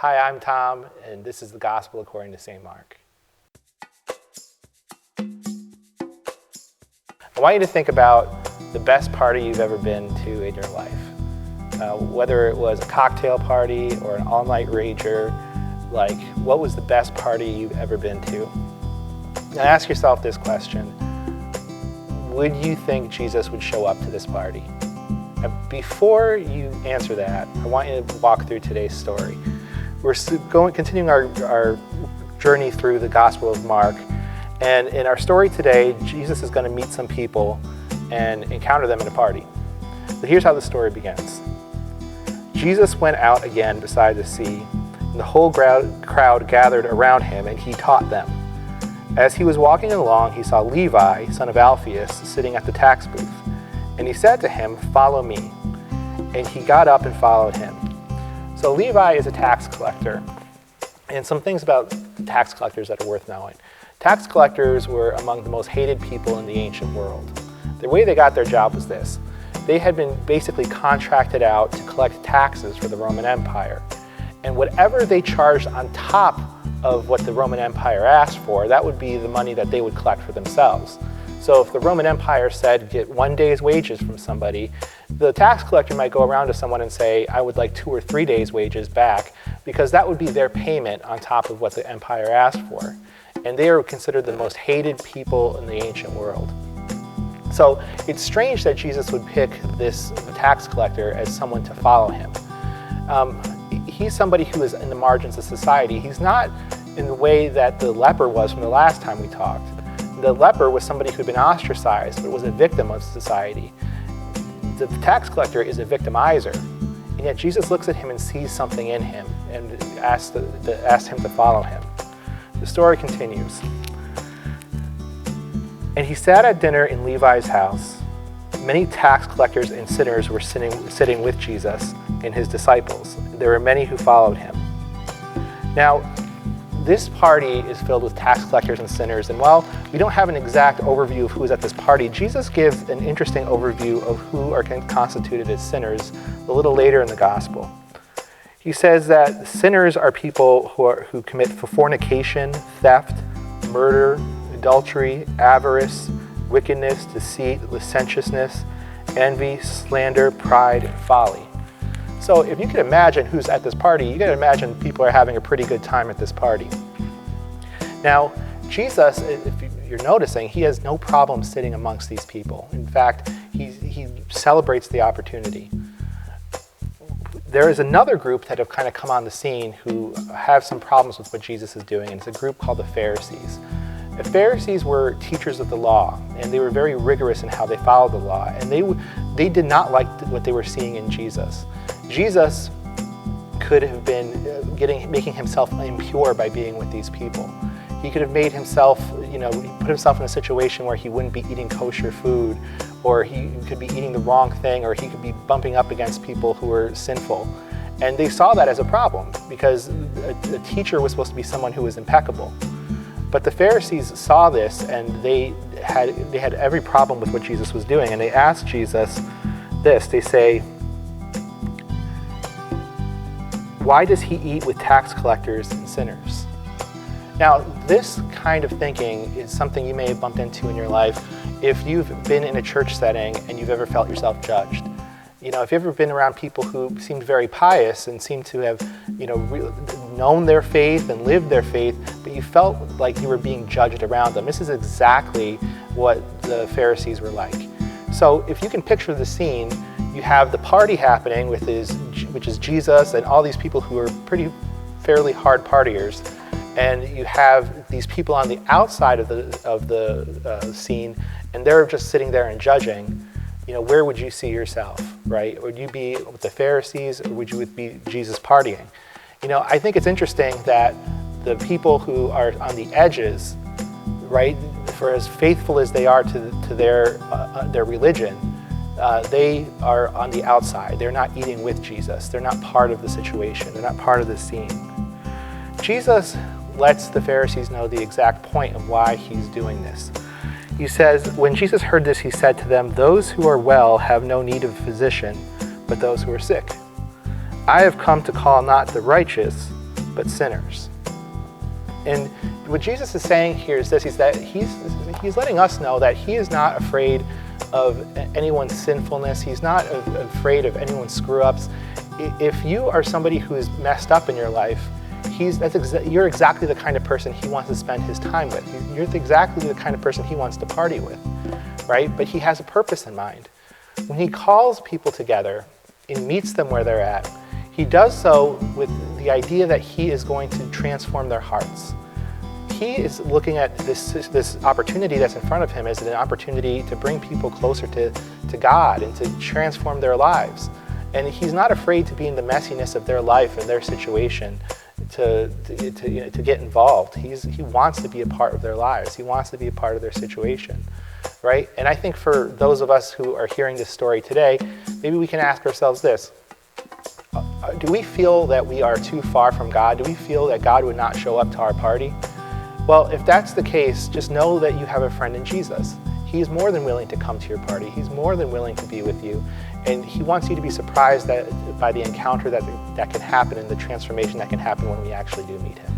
Hi, I'm Tom, and this is the Gospel according to St. Mark. I want you to think about the best party you've ever been to in your life. Whether it was a cocktail party or an all-night rager, what was the best party you've ever been to? Now ask yourself this question: would you think Jesus would show up to this party? Now, before you answer that, I want you to walk through today's story. We're continuing our journey through the Gospel of Mark, and in our story today, Jesus is going to meet some people and encounter them at a party. So here's how the story begins. Jesus went out again beside the sea, and the whole crowd gathered around him, and he taught them. As he was walking along, he saw Levi, son of Alphaeus, sitting at the tax booth, and he said to him, "Follow me." And he got up and followed him. So Levi is a tax collector, and some things about tax collectors that are worth knowing. Tax collectors were among the most hated people in the ancient world. The way they got their job was this: they had been basically contracted out to collect taxes for the Roman Empire. And whatever they charged on top of what the Roman Empire asked for, that would be the money that they would collect for themselves. So if the Roman Empire said get 1 day's wages from somebody, the tax collector might go around to someone and say, "I would like 2 or 3 days' wages back," because that would be their payment on top of what the empire asked for. And they are considered the most hated people in the ancient world. So it's strange that Jesus would pick this tax collector as someone to follow him. He's somebody who is in the margins of society. He's not in the way that the leper was from the last time we talked. The leper was somebody who had been ostracized, but was a victim of society. The tax collector is a victimizer, and yet Jesus looks at him and sees something in him and asks him to follow him. The story continues. And he sat at dinner in Levi's house. Many tax collectors and sinners were sitting with Jesus and his disciples. There were many who followed him. Now, this party is filled with tax collectors and sinners, and while we don't have an exact overview of who is at this party, Jesus gives an interesting overview of who are constituted as sinners a little later in the Gospel. He says that sinners are people who commit fornication, theft, murder, adultery, avarice, wickedness, deceit, licentiousness, envy, slander, pride, and folly. So if you can imagine who's at this party, you can imagine people are having a pretty good time at this party. Now, Jesus, if you're noticing, he has no problem sitting amongst these people. In fact, he celebrates the opportunity. There is another group that have kind of come on the scene who have some problems with what Jesus is doing, and it's a group called the Pharisees. The Pharisees were teachers of the law, and they were very rigorous in how they followed the law, and they did not like what they were seeing in Jesus. Jesus could have been making himself impure by being with these people. He could have made himself, put himself in a situation where he wouldn't be eating kosher food, or he could be eating the wrong thing, or he could be bumping up against people who were sinful. And they saw that as a problem, because a teacher was supposed to be someone who was impeccable. But the Pharisees saw this, and they had every problem with what Jesus was doing, and they asked Jesus this. They say, "Why does he eat with tax collectors and sinners?" Now, this kind of thinking is something you may have bumped into in your life if you've been in a church setting and you've ever felt yourself judged. If you've ever been around people who seemed very pious and seemed to have, known their faith and lived their faith, but you felt like you were being judged around them. This is exactly what the Pharisees were like. So if you can picture the scene, you have the party happening which is Jesus and all these people who are fairly hard partiers, and you have these people on the outside of the scene, and they're just sitting there and judging. Where would you see yourself, right? Would you be with the Pharisees, or would you be Jesus partying? I think it's interesting that the people who are on the edges, right, for as faithful as they are to their religion, they are on the outside. They're not eating with Jesus. They're not part of the situation. They're not part of the scene. Jesus lets the Pharisees know the exact point of why he's doing this. He says, when Jesus heard this, he said to them, "Those who are well have no need of a physician, but those who are sick. I have come to call not the righteous, but sinners. And what Jesus is saying here is this, is that he's letting us know that he is not afraid of anyone's sinfulness. He's not afraid of anyone's screw-ups. If you are somebody who is messed up in your life, you're exactly the kind of person he wants to spend his time with. You're exactly the kind of person he wants to party with, right? But he has a purpose in mind. When he calls people together and meets them where they're at, he does so with the idea that he is going to transform their hearts. He is looking at this opportunity that's in front of him as an opportunity to bring people closer to God and to transform their lives. And he's not afraid to be in the messiness of their life and their situation to get involved. He wants to be a part of their lives. He wants to be a part of their situation, right? And I think for those of us who are hearing this story today, maybe we can ask ourselves this. Do we feel that we are too far from God? Do we feel that God would not show up to our party? Well, if that's the case, just know that you have a friend in Jesus. He's more than willing to come to your party. He's more than willing to be with you. And he wants you to be surprised by the encounter that can happen and the transformation that can happen when we actually do meet him.